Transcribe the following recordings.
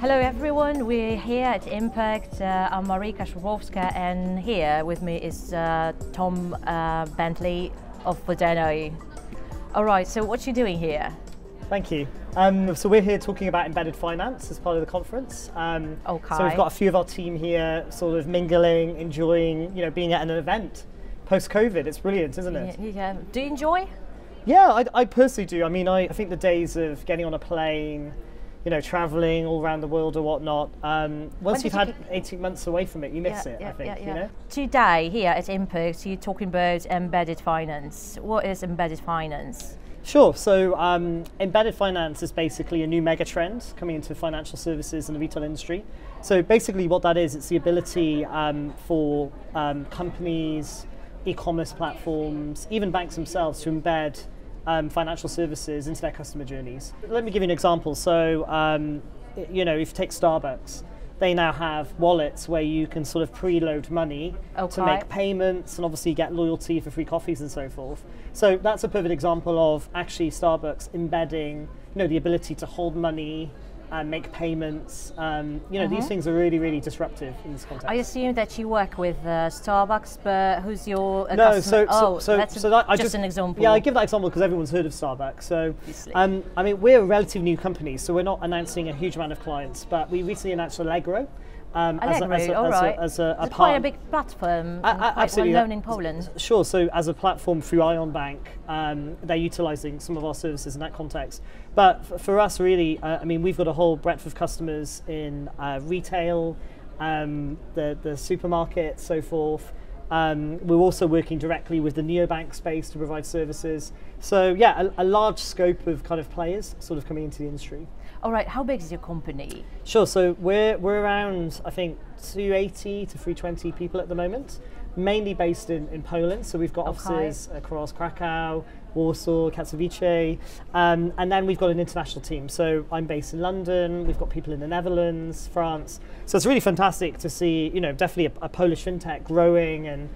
Hello everyone, we're here at Impact. I'm Maryjka Szurowskiej and here with me is Tom Bentley of Poznania. Alright, so what are you doing here? Thank you. So we're here talking about embedded finance as part of the conference. Okay. So we've got a few of our team here sort of mingling, enjoying, being at an event post-COVID. It's brilliant, isn't it? Yeah. Do you enjoy? Yeah, I personally do. I mean, I think the days of getting on a plane, traveling all around the world or whatnot, once you've had 18 months away from it, you miss it, I think. Today, here at Impact, you're talking about embedded finance. What is embedded finance? Sure, so embedded finance is basically a new mega trend coming into financial services and the retail industry. So basically what that is, it's the ability for companies, e-commerce platforms, even banks themselves to embed financial services into their customer journeys. Let me give you an example. So, if you take Starbucks, they now have wallets where you can sort of preload money to make payments and obviously get loyalty for free coffees and so forth. So that's a perfect example of actually Starbucks embedding, the ability to hold money and make payments. These things are really, really disruptive in this context. I assume that you work with Starbucks, but who's your no, customer? That's just an example. Yeah, I give that example because everyone's heard of Starbucks. So, we're a relatively new company, so we're not announcing a huge amount of clients, but we recently announced Allegro. It's quite a big platform, quite well known in Poland. Sure, so as a platform through Aion Bank, they're utilising some of our services in that context. But for us, really, we've got a whole breadth of customers in retail, the supermarkets, so forth. We're also working directly with the neobank space to provide services. So yeah, a large scope of kind of players sort of coming into the industry. All right, how big is your company? Sure, so we're around, I think, 280 to 320 people at the moment, mainly based in Poland. So we've got offices across Krakow, Warsaw, Katowice, and then we've got an international team. So I'm based in London, we've got people in the Netherlands, France. So it's really fantastic to see, definitely a Polish fintech growing and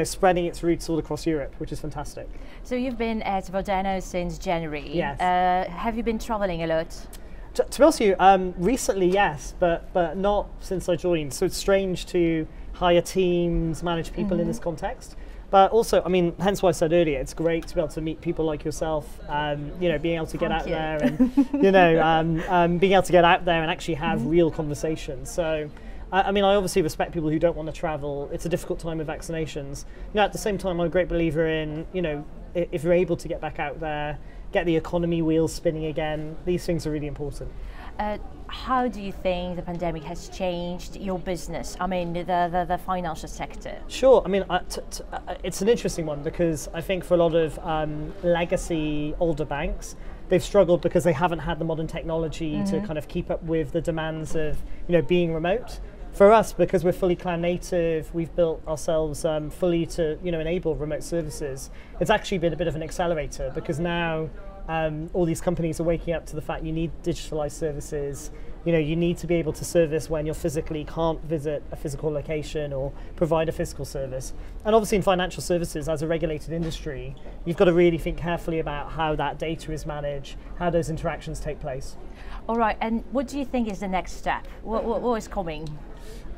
spreading its roots all across Europe, which is fantastic. So you've been at Poznania since January. Yes. Have you been traveling a lot? To be honest with you, recently yes, but not since I joined. So it's strange to hire teams, manage people in this context. But also, hence why I said earlier, it's great to be able to meet people like yourself, being able to get out there and, being able to get out there and actually have real conversations. So, I obviously respect people who don't want to travel. It's a difficult time with vaccinations. At the same time, I'm a great believer in, if you're able to get back out there, get the economy wheels spinning again, these things are really important. How do you think the pandemic has changed your business? The financial sector. Sure. It's an interesting one because I think for a lot of legacy older banks, they've struggled because they haven't had the modern technology to kind of keep up with the demands of being remote. For us, because we're fully cloud native, we've built ourselves fully to enable remote services. It's actually been a bit of an accelerator because now all these companies are waking up to the fact you need digitalized services. You need to be able to service when you physically can't visit a physical location or provide a physical service. And obviously in financial services, as a regulated industry, you've got to really think carefully about how that data is managed, how those interactions take place. All right, and what do you think is the next step? What is coming?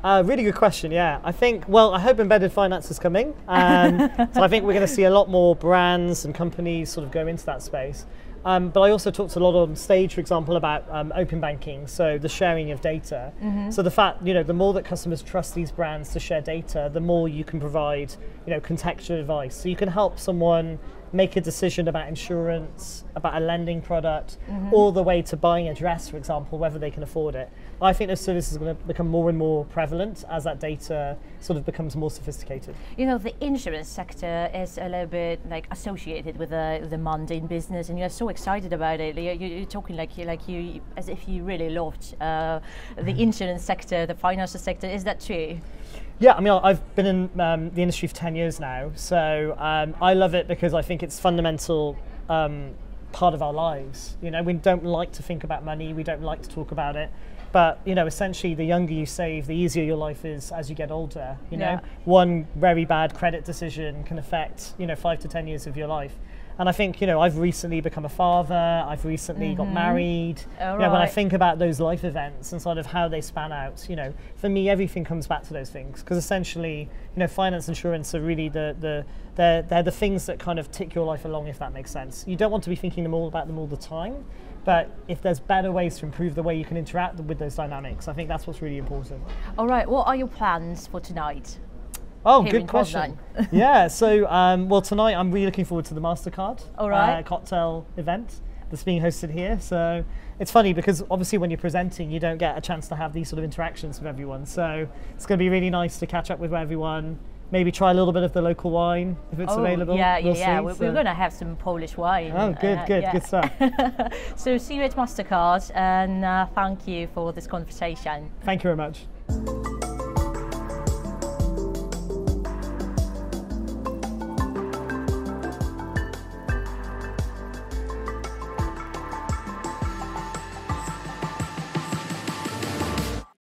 Really good question, yeah. I hope embedded finance is coming. So I think we're going to see a lot more brands and companies sort of go into that space. But I also talked a lot on stage, for example, about open banking, so the sharing of data. So the fact, the more that customers trust these brands to share data, the more you can provide, contextual advice. So you can help someone make a decision about insurance, about a lending product, all the way to buying a dress, for example, whether they can afford it. I think those services are going to become more and more prevalent as that data sort of becomes more sophisticated. The insurance sector is a little bit associated with the mundane business, and you're so excited about it. You're talking like you as if you really loved the insurance sector, the financial sector. Is that true? Yeah, I've been in the industry for 10 years now, so I love it because I think it's fundamental part of our lives. We don't like to think about money, we don't like to talk about it, but essentially the younger you save, the easier your life is as you get older. One very bad credit decision can affect 5 to 10 years of your life. And I think, you know, I've recently become a father, I've recently got married. You know, when I think about those life events and sort of how they span out, you know, for me, everything comes back to those things. Because essentially, you know, finance, insurance are really they're the things that kind of tick your life along, if that makes sense. You don't want to be thinking about them all the time, but if there's better ways to improve the way you can interact with those dynamics, I think that's what's really important. All right, what are your plans for tonight? Oh, good question. Yeah, so well, tonight I'm really looking forward to the MasterCard cocktail event that's being hosted here. So it's funny because obviously when you're presenting, you don't get a chance to have these sort of interactions with everyone. So it's going to be really nice to catch up with everyone. Maybe try a little bit of the local wine if it's available. Yeah, we're going to have some Polish wine. Oh, good stuff. So see you at MasterCard, and thank you for this conversation. Thank you very much.